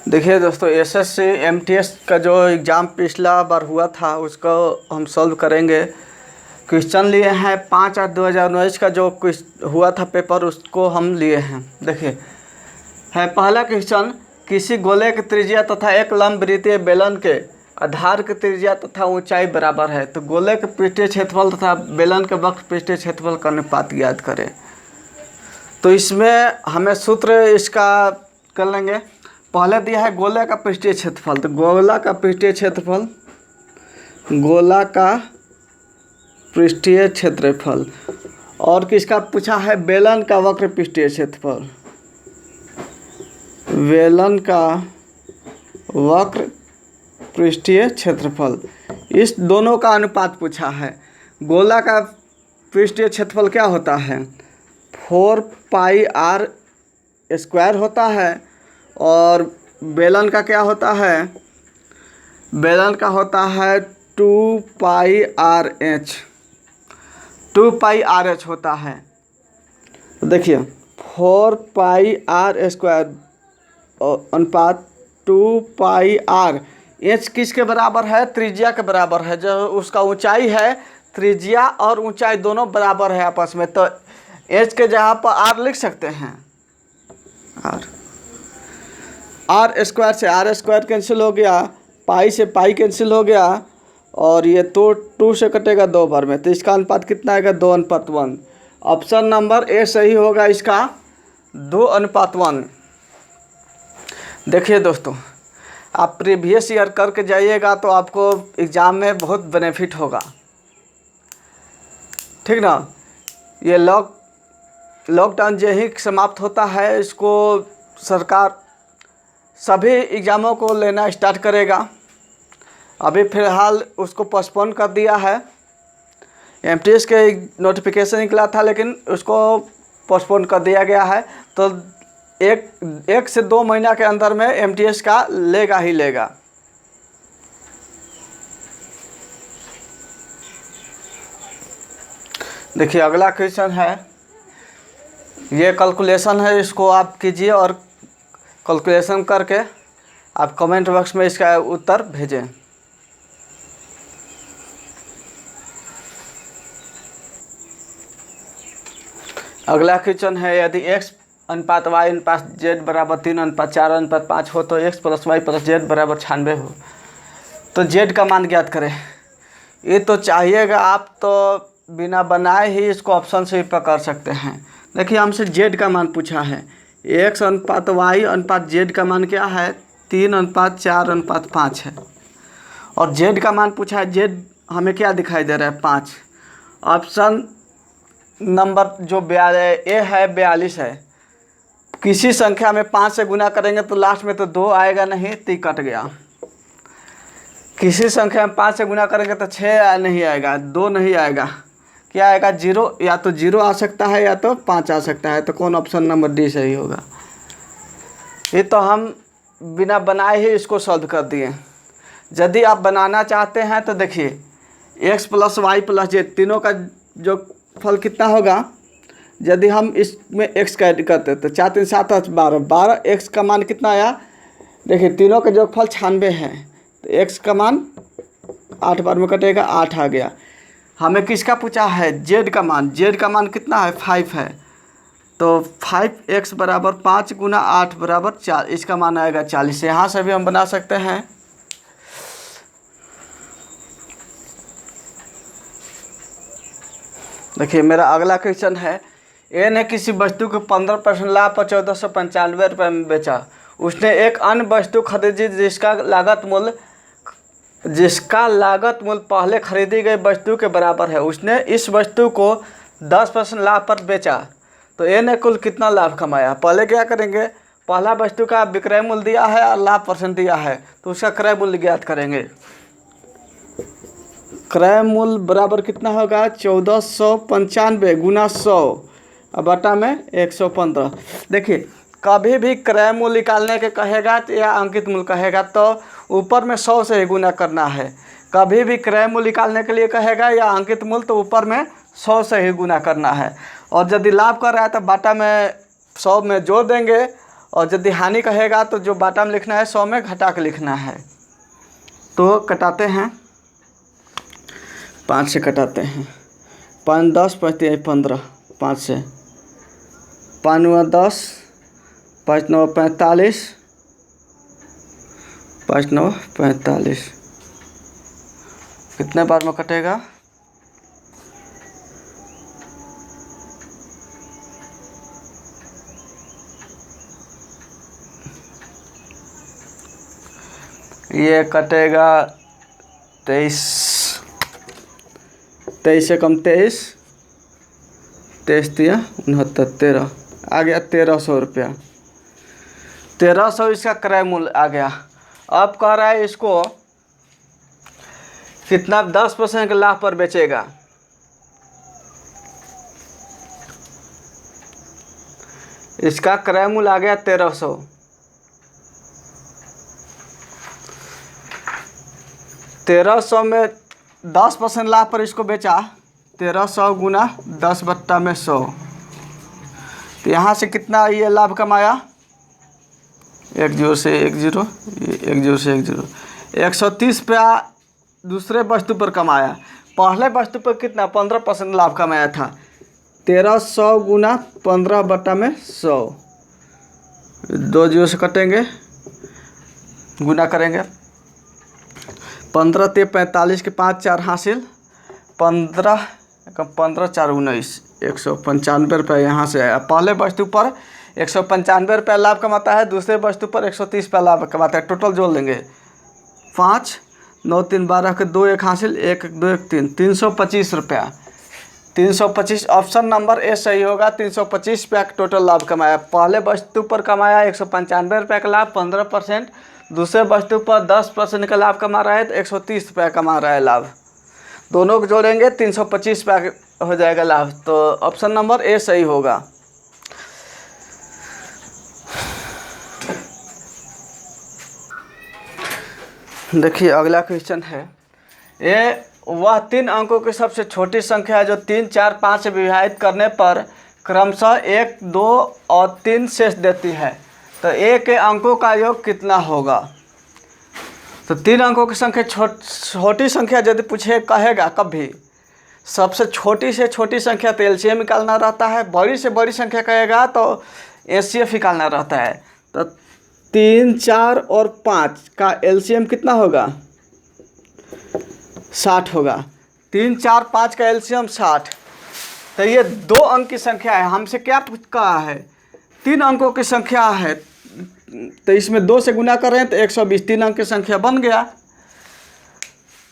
देखिए दोस्तों, SSC MTS का जो एग्ज़ाम पिछला बार हुआ था उसको हम सॉल्व करेंगे। क्वेश्चन लिए हैं 5/8/2019 का जो हुआ था पेपर, उसको हम लिए हैं। देखिए है पहला क्वेश्चन, किसी गोले की त्रिज्या तथा एक लंब वृत्तीय बेलन के आधार की त्रिज्या तथा ऊंचाई बराबर है। तो गोले के पृष्ठीय क्षेत्रफल तथा बेलन के वक्र पृष्ठीय क्षेत्रफल का अनुपात ज्ञात करें। तो इसमें हमें सूत्र इसका कर लेंगे। पहले दिया है गोले का पृष्ठीय क्षेत्रफल, तो गोला का पृष्ठीय क्षेत्रफल, गोला का पृष्ठीय क्षेत्रफल। और किसका पूछा है? बेलन का वक्र पृष्ठीय क्षेत्रफल, बेलन का वक्र पृष्ठीय क्षेत्रफल। इस दोनों का अनुपात पूछा है। गोला का पृष्ठीय क्षेत्रफल क्या होता है? 4πr² होता है। और बेलन का क्या होता है? बेलन का होता है 2πrh, 2πrh होता है। तो देखिए 4πr² अनुपात 2πr। एच किसके बराबर है? त्रिज्या के बराबर है। जो उसका ऊंचाई है, त्रिज्या और ऊंचाई दोनों बराबर है आपस में, तो एच के जगह पर आर लिख सकते हैं। आर स्क्वायर से आर स्क्वायर कैंसिल हो गया, पाई से पाई कैंसिल हो गया, और ये तो 2 से कटेगा 2 बार में, तो इसका अनुपात कितना आएगा? 2:1। ऑप्शन नंबर ए सही होगा इसका, 2:1। देखिए दोस्तों, आप प्रीवियस ईयर करके जाइएगा तो आपको एग्ज़ाम में बहुत बेनिफिट होगा, ठीक ना। ये लॉकडाउन जो ही समाप्त होता है, इसको सरकार सभी एग्ज़ामों को लेना स्टार्ट करेगा। अभी फ़िलहाल उसको पोस्टपोन कर दिया है। एमटीएस के नोटिफिकेशन निकला था, लेकिन उसको पोस्टपोन कर दिया गया है। तो एक से 2 महीना के अंदर में एमटीएस का लेगा ही लेगा। देखिए अगला क्वेश्चन है, ये कैलकुलेशन है, इसको आप कीजिए और कैलकुलेशन करके आप कमेंट बॉक्स में इसका उत्तर भेजें। अगला क्वेश्चन है, यदि x अनुपात y अनुपात z बराबर 3:4:5 हो तो x + y + z बराबर 96 हो, तो z का मान ज्ञात करें। ये तो चाहिएगा, आप तो बिना बनाए ही इसको ऑप्शन से ही पकड़ सकते हैं। देखिए हमसे z का मान पूछा है। x अनुपात y अनुपात z का मान क्या है? 3:4:5 है। और z का मान पूछा है। z हमें क्या दिखाई दे रहा है? 5। ऑप्शन नंबर जो ए है 42 है। किसी संख्या में 5 से गुना करेंगे तो लास्ट में तो 2 आएगा नहीं, 3 कट गया। किसी संख्या में 5 से गुना करेंगे तो 6 नहीं आएगा, 2 नहीं आएगा, क्या आएगा? 0। या तो 0 आ सकता है या तो 5 आ सकता है। तो कौन? ऑप्शन नंबर डी सही होगा। ये तो हम बिना बनाए ही इसको सॉल्व कर दिए। यदि आप बनाना चाहते हैं तो देखिए x + y + z तीनों का जो फल कितना होगा? यदि हम इसमें x का ऐड करते तो 4 3 7 8 12, 12 x का मान कितना आया? देखिए तीनों का जो फल 96 है, तो x का मान 8 बार में कटेगा, 8 आ गया। हमें किसका पूछा है? z का मान। z का मान कितना है? 5 है। तो 5x बराबर 5 × 8 बराबर 4, इसका मान आएगा 40। यहाँ से भी हम बना सकते हैं। देखिए मेरा अगला क्वेश्चन है, ए ने किसी वस्तु को 15% लाभ पर 1495 रुपये में बेचा। उसने एक अन्य वस्तु खरीदी जिसका लागत मूल्य पहले खरीदी गई वस्तु के बराबर है। उसने इस वस्तु को 10% लाभ पर बेचा, तो ए ने कुल कितना लाभ कमाया? पहले क्या करेंगे? पहला वस्तु का विक्रय मूल्य दिया है और लाभ % दिया है, तो उसका क्रय मूल्य ज्ञात करेंगे। क्रय मूल्य बराबर कितना होगा? 1495 × 100 बटा में 115। देखिए कभी भी क्रय मूल्य निकालने के कहेगा या अंकित मूल्य कहेगा तो ऊपर में 100 से ही गुना करना है। कभी भी क्रय मूल्य निकालने के लिए कहेगा या अंकित मूल्य तो ऊपर में 100 से ही गुना करना है। और यदि लाभ कर रहा है तो बाटा में 100 में जोड़ देंगे और यदि हानि कहेगा तो जो बॉटम लिखना है 100 में घटा के लिखना है। तो कटाते हैं, 5 से कटाते हैं, 5 10 5 15, 5 से 5 9 10, 5 9 45, 5 9 45। कितने बार में कटेगा? ये कटेगा 23, 23 से कम 23, 23 दिया 69, 13 आ गया 1300 रुपया। 1300 इसका क्रय मूल्य आ गया। अब कह रहा है इसको कितना 10% के लाभ पर बेचेगा। इसका क्रय मूल्य आ गया 1300। 1300 में 10% लाभ पर इसको बेचा, 1300 गुना 10/100। तो यहाँ से कितना ये लाभ कमाया? 1 0 से 1 0, 1 0 से 1 0, 130 रुपया दूसरे वस्तु पर कमाया। पहले वस्तु पर कितना 15% लाभ कमाया था। 1300 गुना 15/100, 2 0 से कटेंगे, गुना करेंगे। 15 ते 45 के 5 4 हासिल, 15 15 4 19, 195 रुपये यहाँ से आया। पहले वस्तु पर 195 रुपये लाभ कमाता है, दूसरे वस्तु पर 130 रुपये लाभ कमाता है। टोटल जोड़ लेंगे, 5 9 3 12 के 2 1 हासिल, 1 1 2 1 3, 325 रुपया। 325 ऑप्शन नंबर ए सही होगा। 325 रुपया का टोटल लाभ कमाया। पहले वस्तु पर कमाया 195 रुपये का लाभ, 15%। दूसरे वस्तु पर 10% का लाभ कमा रहा है तो 130 रुपया कमा रहा है लाभ। दोनों को जोड़ेंगे 325 रुपया हो जाएगा लाभ। तो ऑप्शन नंबर ए सही होगा। देखिए अगला क्वेश्चन है, ये वह 3 अंकों की सबसे छोटी संख्या है जो 3 4 5 से विभाजित करने पर क्रमशः 1 2 और 3 शेष देती है। तो ए के अंकों का योग कितना होगा? तो 3 अंकों की संख्या छोटी संख्या यदि पूछे कहेगा कभी, सबसे छोटी से छोटी संख्या तो एलसीएम निकालना रहता है। बड़ी से बड़ी संख्या कहेगा तो एचसीएफ निकालना रहता है। तो 3 4 और 5 का एलसीएम कितना होगा? 60 होगा। 3 4 5 का एलसीएम 60। तो ये 2 अंक की संख्या है। हमसे क्या कहा है? 3 अंकों की संख्या है, तो इसमें 2 से गुना कर रहे हैं तो 120, 3 अंक की संख्या बन गया।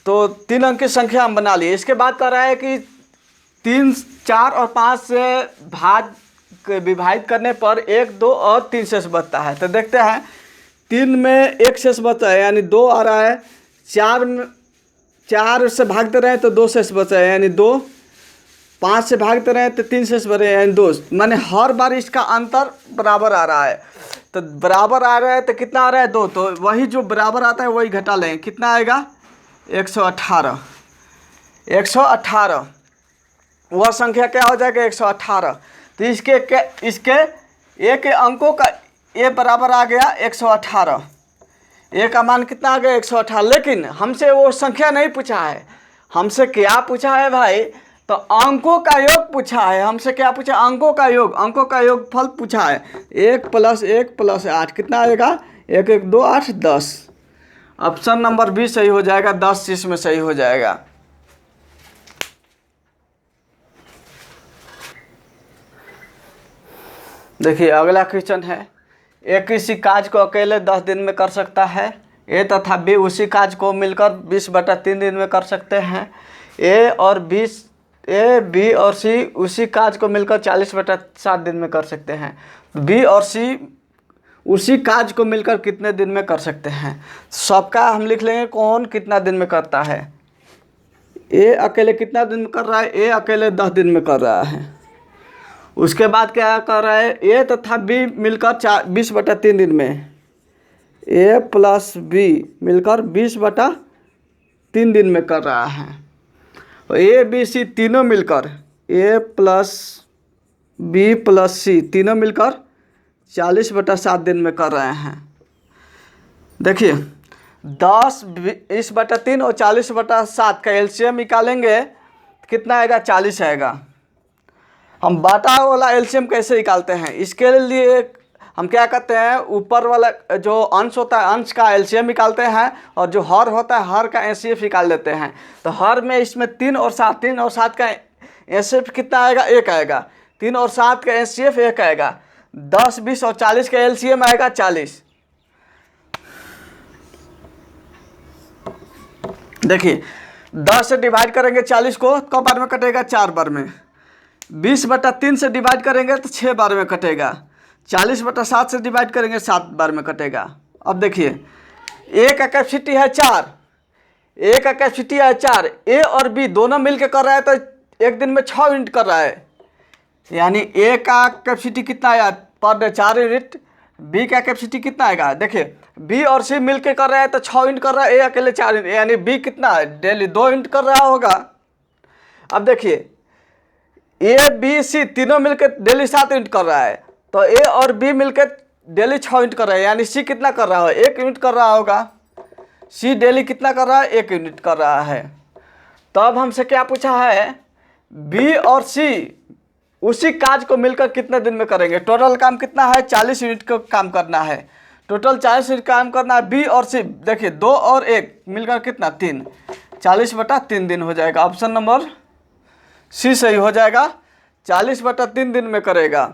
तो 3 अंक की संख्या हम बना लिए। इसके बाद कह रहा है कि 3 4 और 5 से विभाजित करने पर 1 2 और 3 शेष बचता है। तो देखते हैं, 3 में 1 शेष बचा है यानी 2 आ रहा है। 4 से भागते रहे तो 2 शेष बचा है यानी 2। 5 से भागते रहे तो 3 शेष बचे यानी 2। माने हर बार इसका अंतर बराबर आ रहा है। तो बराबर आ रहा है तो कितना आ रहा है? 2। तो वही जो बराबर आता है वही घटा लें। कितना आएगा? 118। 118 वह संख्या क्या हो जाएगा? 118। तो इसके ए के अंकों का ए बराबर आ गया 118। ए का मान कितना आ गया? 118। लेकिन हमसे वो संख्या नहीं पूछा है। हमसे क्या पूछा है भाई? तो अंकों का योग पूछा है। हमसे क्या पूछा? अंकों का योग। अंकों का योग फल पूछा है। 1 + 1 + 8 कितना आएगा? 1 1 2 8 10। ऑप्शन नंबर बी सही हो जाएगा। 10 इसमें सही हो जाएगा। देखिए अगला क्वेश्चन है, ए किसी काज को अकेले 10 दिन में कर सकता है। ए तथा बी उसी काज को मिलकर 20/3 दिन में कर सकते हैं। ए बी और सी उसी काज को मिलकर 40/7 दिन में कर सकते हैं। बी और सी उसी काज को मिलकर कितने दिन में कर सकते हैं? सबका हम लिख लेंगे कौन कितना दिन में करता है। ए अकेले कितना दिन में कर रहा है? ए अकेले 10 दिन में कर रहा है। उसके बाद क्या कर रहा है? ए तथा बी मिलकर 20/3 दिन में। ए प्लस बी मिलकर 20/3 दिन में कर रहा है। और ए बी सी तीनों मिलकर, ए प्लस बी प्लस सी तीनों मिलकर 40/7 दिन में कर रहे हैं। देखिए 10/20/3 और 40/7 का एलसीएम निकालेंगे कितना आएगा, 40 आएगा। हम बाटा वाला एलसीएम कैसे निकालते हैं, इसके लिए हम क्या करते हैं, ऊपर वाला जो अंश होता है अंश का एलसीएम निकालते हैं और जो हर होता है हर का एचसीएफ निकाल लेते हैं। तो हर में इसमें 3 और 7 का एचसीएफ कितना आएगा, 1 आएगा। 3 और 7 का एचसीएफ 1 आएगा। 10, 20 और 40 का एलसीएम आएगा 40। देखिए 10 से डिवाइड करेंगे 40 को तो बार में कटेगा, 4 बार में। 20/3 से डिवाइड करेंगे तो 6 बार में कटेगा। 40/7 से डिवाइड करेंगे 7 बार में कटेगा। अब देखिए ए का कैपेसिटी है 4, ए का कैपेसिटी है 4, ए और बी दोनों मिलकर कर रहा है तो एक दिन में 6 यूनिट कर रहा है। यानी ए का कैपेसिटी कितना आया पर डे 4 यूनिट, बी का कैपेसिटी कितना आएगा, देखिए बी और सी मिलकर कर रहा है तो 6 यूनिट कर रहा है, ए अकेले 4 यूनिट, यानी बी कितना डेली 2 यूनिट कर रहा होगा। अब देखिए ए बी सी तीनों मिलकर डेली 7 यूनिट कर रहा है, तो ए और बी मिलकर डेली 6 यूनिट कर रहा है, यानी सी कितना कर रहा है, 1 यूनिट कर रहा होगा। सी डेली कितना कर रहा है, 1 यूनिट कर रहा है। तो अब हमसे क्या पूछा है, बी और सी उसी काज को मिलकर कितने दिन में करेंगे। टोटल काम कितना है, 40 यूनिट का काम करना है। टोटल 40 यूनिट काम करना है। बी और सी देखिए 2 और 1 मिलकर कितना 3, 40/3 दिन हो जाएगा। ऑप्शन नंबर सी सही हो जाएगा, 40/3 दिन में करेगा।